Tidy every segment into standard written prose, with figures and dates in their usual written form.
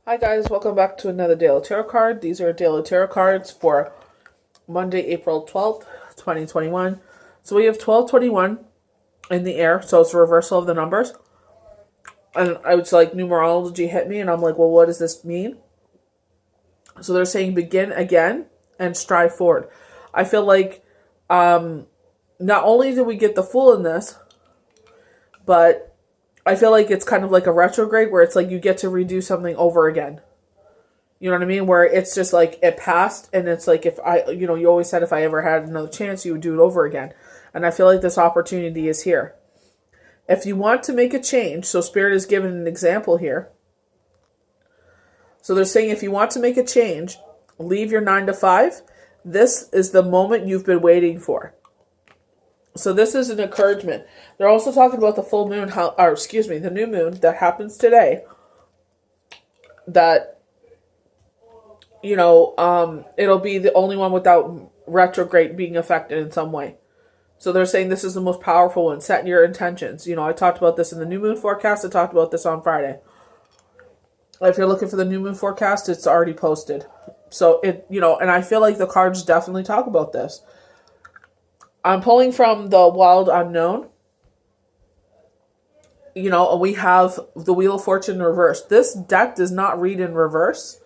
Hi guys, welcome back to another Daily Tarot card. These are Daily Tarot cards for Monday, April 12th, 2021. So we have 1221 in the air, so it's a reversal of the numbers. And I was like, numerology hit me, and I'm like, well, what does this mean? So they're saying begin again and strive forward. I feel like not only did we get the Fool in this, but I feel like it's kind of like a retrograde where it's like you get to redo something over again. You know what I mean? Where it's just like it passed, and it's like if you always said if I ever had another chance, you would do it over again. And I feel like this opportunity is here. If you want to make a change, so Spirit is giving an example here. So they're saying if you want to make a change, leave your 9 to 5. This is the moment you've been waiting for. So this is an encouragement. They're also talking about the full moon, the new moon that happens today. That, it'll be the only one without retrograde being affected in some way. So they're saying this is the most powerful one. Set your intentions. I talked about this in the new moon forecast. I talked about this on Friday. If you're looking for the new moon forecast, it's already posted. So and I feel like the cards definitely talk about this. I'm pulling from the Wild Unknown. We have the Wheel of Fortune in reverse. This deck does not read in reverse.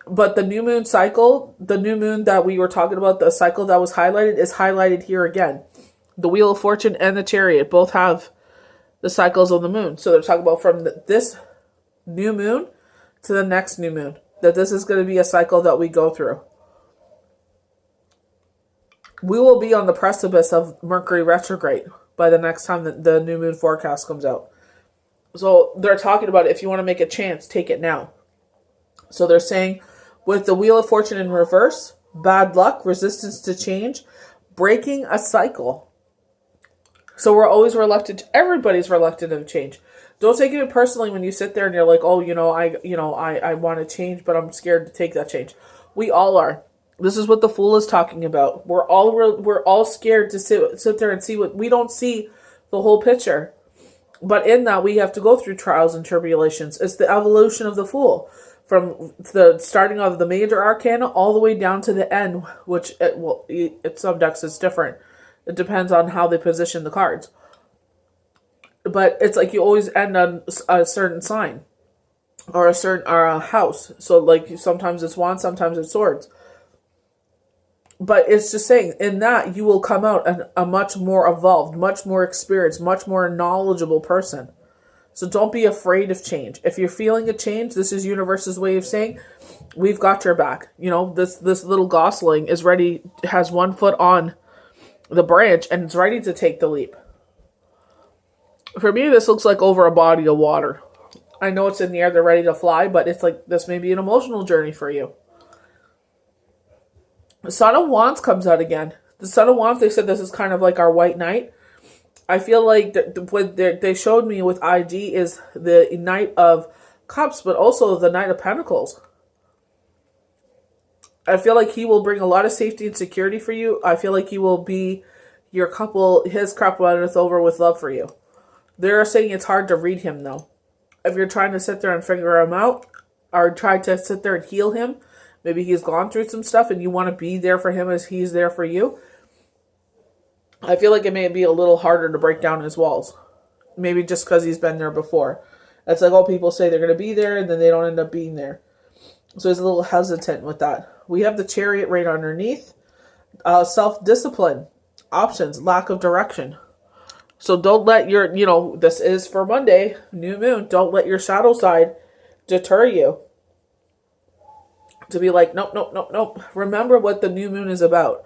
But the new moon cycle, the new moon that we were talking about, the cycle that was highlighted, is highlighted here again. The Wheel of Fortune and the Chariot both have the cycles of the moon. So they're talking about from this new moon to the next new moon. That this is going to be a cycle that we go through. We will be on the precipice of Mercury retrograde by the next time that the new moon forecast comes out. So they're talking about if you want to make a chance, take it now. So they're saying with the Wheel of Fortune in reverse, bad luck, resistance to change, breaking a cycle. So we're always reluctant. Everybody's reluctant to change. Don't take it personally when you sit there and you're like, oh, I want to change, but I'm scared to take that change. We all are. This is what the Fool is talking about. We're all scared to sit there and see what we don't see the whole picture. But in that, we have to go through trials and tribulations. It's the evolution of the Fool. From the starting of the major arcana all the way down to the end, which at some decks is different. It depends on how they position the cards. But it's like you always end on a certain sign or a house. So like sometimes it's wands, sometimes it's swords. But it's just saying, in that, you will come out a much more evolved, much more experienced, much more knowledgeable person. So don't be afraid of change. If you're feeling a change, this is universe's way of saying, we've got your back. This little gosling is ready, has one foot on the branch, and it's ready to take the leap. For me, this looks like over a body of water. I know it's in the air, they're ready to fly, but it's like this may be an emotional journey for you. The Son of Wands comes out again. The Son of Wands, they said this is kind of like our white knight. I feel like what they showed me with IG is the Knight of Cups, but also the Knight of Pentacles. I feel like he will bring a lot of safety and security for you. I feel like he will be his cup runneth over with love for you. They're saying it's hard to read him, though. If you're trying to sit there and figure him out, or try to sit there and heal him, maybe he's gone through some stuff and you want to be there for him as he's there for you. I feel like it may be a little harder to break down his walls. Maybe just because he's been there before. It's like, oh, people say they're going to be there and then they don't end up being there. So he's a little hesitant with that. We have the Chariot right underneath. Self-discipline. Options. Lack of direction. So don't let this is for Monday, new moon. Don't let your shadow side deter you. To be like, nope. Remember what the new moon is about.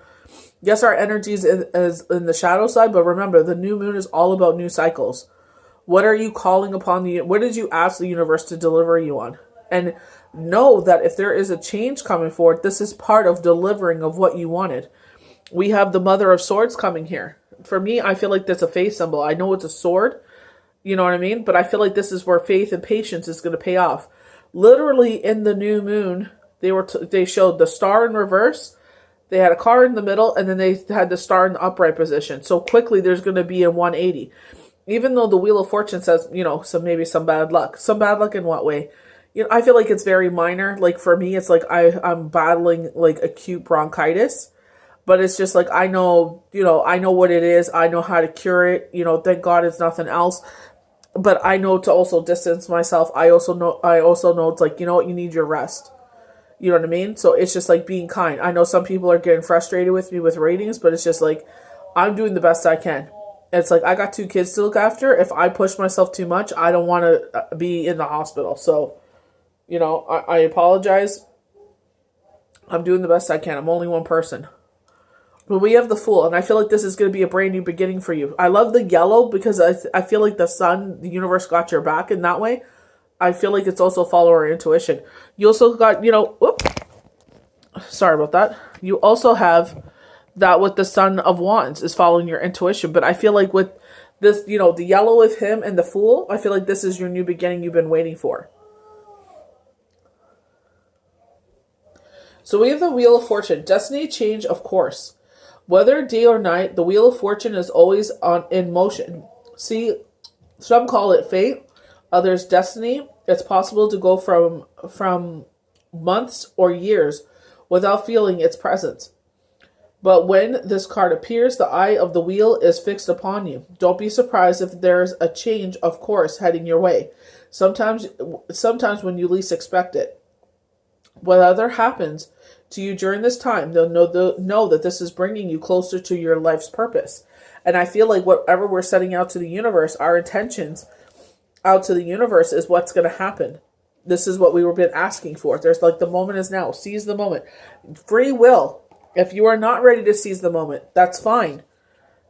Yes, our energy is in the shadow side, but remember, the new moon is all about new cycles. What are you calling upon what did you ask the universe to deliver you on? And know that if there is a change coming forward, this is part of delivering of what you wanted. We have the Mother of Swords coming here. For me, I feel like that's a faith symbol. I know it's a sword, you know what I mean? But I feel like this is where faith and patience is going to pay off. Literally in the new moon, they showed the star in reverse. They had a card in the middle, and then they had the star in the upright position. So quickly, there's going to be a 180. Even though the Wheel of Fortune says, maybe some bad luck. Some bad luck in what way? I feel like it's very minor. Like for me, it's like I'm battling like acute bronchitis, but it's just like I know, I know what it is. I know how to cure it. Thank God it's nothing else. But I know to also distance myself. I also know it's like, what, you need your rest. You know what I mean? So it's just like being kind. I know some people are getting frustrated with me with ratings, but it's just like I'm doing the best I can. It's like I got 2 kids to look after. If I push myself too much, I don't want to be in the hospital. So, I apologize. I'm doing the best I can. I'm only one person. But we have the Fool, and I feel like this is going to be a brand new beginning for you. I love the yellow because I feel like the sun, the universe got your back in that way. I feel like it's also follower intuition. You also got, sorry about that. You also have that with the Son of Wands is following your intuition. But I feel like with this, the yellow with him and the Fool, I feel like this is your new beginning you've been waiting for. So we have the Wheel of Fortune. Destiny change of course. Whether day or night, the Wheel of Fortune is always in motion. See, some call it fate, others destiny. It's possible to go from months or years without feeling its presence. But when this card appears, the eye of the wheel is fixed upon you. Don't be surprised if there's a change of course heading your way. Sometimes when you least expect it. Whatever happens to you during this time, know that this is bringing you closer to your life's purpose. And I feel like whatever we're setting out to the universe, our intentions out to the universe is what's going to happen. This is what we were been asking for. There's like the moment is now. Seize the moment. Free will. If you are not ready to seize the moment, that's fine.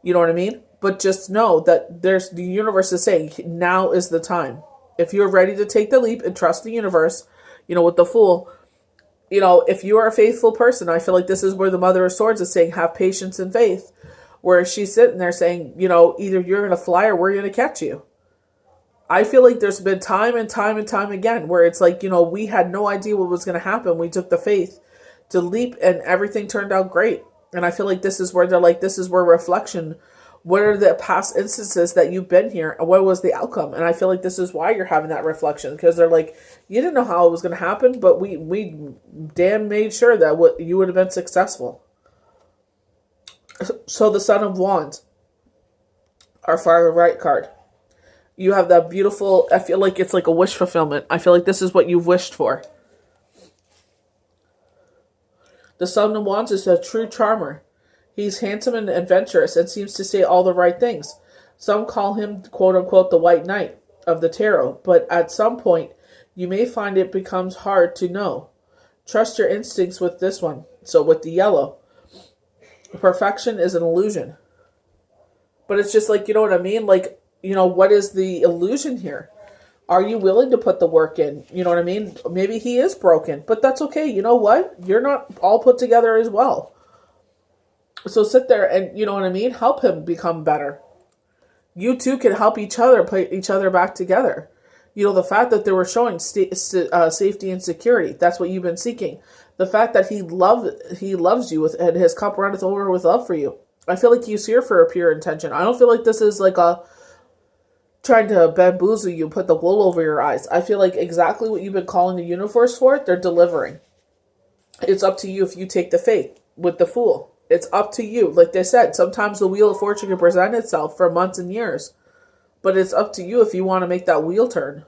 You know what I mean? But just know that the universe is saying now is the time. If you're ready to take the leap and trust the universe, with the Fool, if you are a faithful person, I feel like this is where the Mother of Swords is saying, have patience and faith. Where she's sitting there saying, either you're going to fly or we're going to catch you. I feel like there's been time and time and time again where it's like, we had no idea what was going to happen. We took the faith to leap and everything turned out great. And I feel like this is where they're like, this is where reflection, what are the past instances that you've been here and what was the outcome? And I feel like this is why you're having that reflection, because they're like, you didn't know how it was going to happen, but we damn made sure that you would have been successful. So the Son of Wands, our far right card. You have that beautiful, I feel like it's like a wish fulfillment. I feel like this is what you've wished for. The Son of Wands is a true charmer. He's handsome and adventurous and seems to say all the right things. Some call him, quote unquote, the White Knight of the Tarot, but at some point, you may find it becomes hard to know. Trust your instincts with this one. So with the yellow, perfection is an illusion. But it's just like, you know what I mean? Like, what is the illusion here? Are you willing to put the work in? You know what I mean? Maybe he is broken, but that's okay. You know what? You're not all put together as well. So sit there and, you know what I mean? Help him become better. You two can help each other put each other back together. The fact that they were showing safety and security, that's what you've been seeking. The fact that he loves you and his cup runneth over with love for you. I feel like he's here for a pure intention. I don't feel like this is like a trying to bamboozle you, put the wool over your eyes. I feel like exactly what you've been calling the universe for, they're delivering. It's up to you if you take the faith with the Fool. It's up to you. Like they said, sometimes the Wheel of Fortune can present itself for months and years. But it's up to you if you want to make that wheel turn.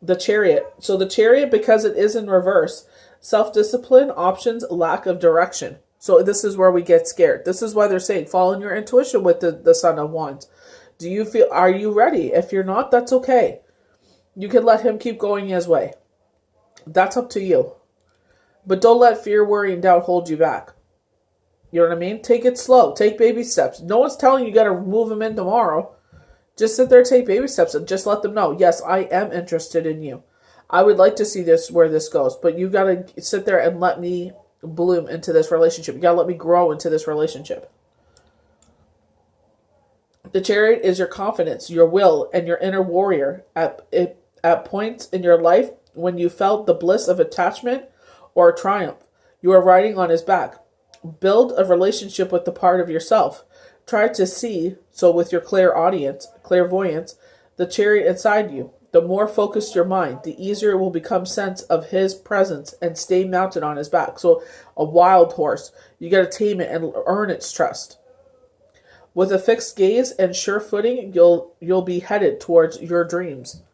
The Chariot. So the Chariot, because it is in reverse, self-discipline, options, lack of direction. So this is where we get scared. This is why they're saying, follow your intuition with the Son of Wands. Are you ready? If you're not, that's okay. You can let him keep going his way. That's up to you. But don't let fear, worry, and doubt hold you back. You know what I mean? Take it slow. Take baby steps. No one's telling you got to move him in tomorrow. Just sit there, take baby steps, and just let them know, yes, I am interested in you. I would like to see where this goes, but you got to sit there and let me bloom into this relationship. You got to let me grow into this relationship. The Chariot is your confidence, your will, and your inner warrior. At points in your life when you felt the bliss of attachment or triumph, you are riding on his back. Build a relationship with the part of yourself. Try to see, so with your clairvoyance, the Chariot inside you. The more focused your mind, the easier it will become sense of his presence and stay mounted on his back. So a wild horse, you got to tame it and earn its trust. With a fixed gaze and sure footing, you'll be headed towards your dreams.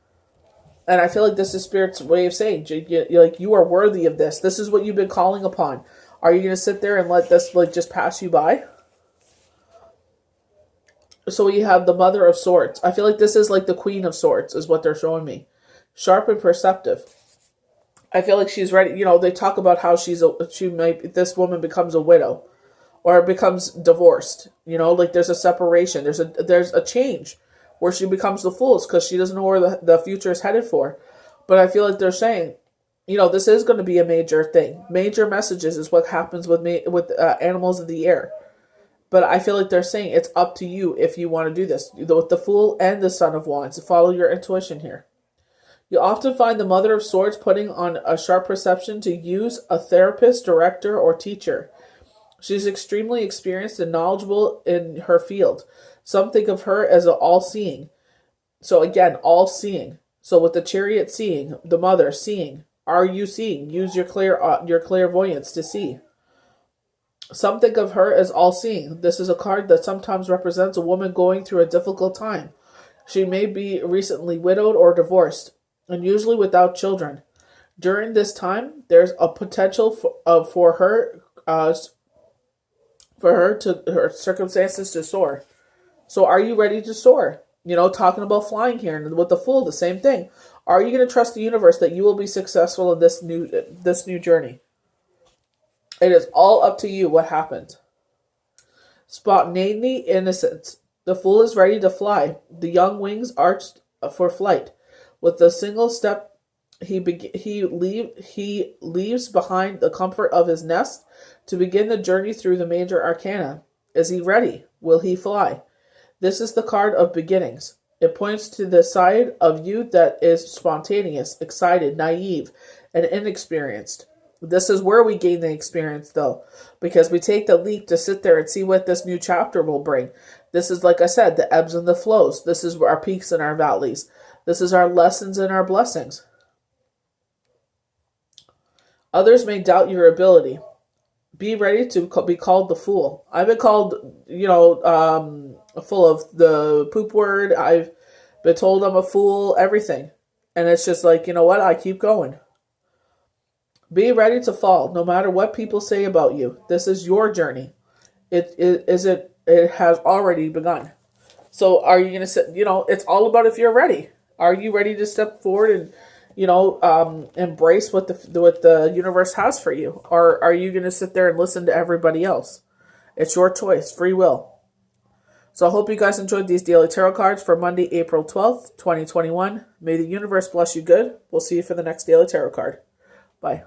And I feel like this is Spirit's way of saying, like, you are worthy of this. This is what you've been calling upon. Are you going to sit there and let this like just pass you by? So we have the Mother of Swords. I feel like this is like the Queen of Swords is what they're showing me. Sharp and perceptive. I feel like she's ready. You know, they talk about how this woman becomes a widow or becomes divorced. You know, like there's a separation. There's a change where she becomes the Fool because she doesn't know where the future is headed for. But I feel like they're saying, you know, this is going to be a major thing. Major messages is what happens with animals of the air. But I feel like they're saying it's up to you if you want to do this. With the Fool and the Son of Wands, follow your intuition here. You often find the Mother of Swords putting on a sharp perception to use a therapist, director, or teacher. She's extremely experienced and knowledgeable in her field. Some think of her as an all-seeing. So again, all-seeing. So with the Chariot seeing, the Mother seeing. Are you seeing? Use your clairvoyance to see. Some think of her as all-seeing. This is a card that sometimes represents a woman going through a difficult time. She may be recently widowed or divorced, and usually without children. During this time, there's a potential for her circumstances to soar. So are you ready to soar? You know, talking about flying here, and with the Fool, the same thing. Are you going to trust the universe that you will be successful in this new journey? It is all up to you what happens. Spontaneity, innocence. The Fool is ready to fly. The young wings arched for flight. With a single step, he leaves behind the comfort of his nest to begin the journey through the major arcana. Is he ready? Will he fly? This is the card of beginnings. It points to the side of you that is spontaneous, excited, naive, and inexperienced. This is where we gain the experience, though, because we take the leap to sit there and see what this new chapter will bring. This is, like I said, the ebbs and the flows. This is our peaks and our valleys. This is our lessons and our blessings. Others may doubt your ability. Be ready to be called the Fool. I've been called, full of the poop word. I've been told I'm a fool, everything. And it's just like, you know what? I keep going. Be ready to fall, no matter what people say about you. This is your journey. It has already begun. So are you going to sit, it's all about if you're ready. Are you ready to step forward and, embrace what the universe has for you? Or are you going to sit there and listen to everybody else? It's your choice, free will. So I hope you guys enjoyed these daily tarot cards for Monday, April 12th, 2021. May the universe bless you good. We'll see you for the next daily tarot card. Bye.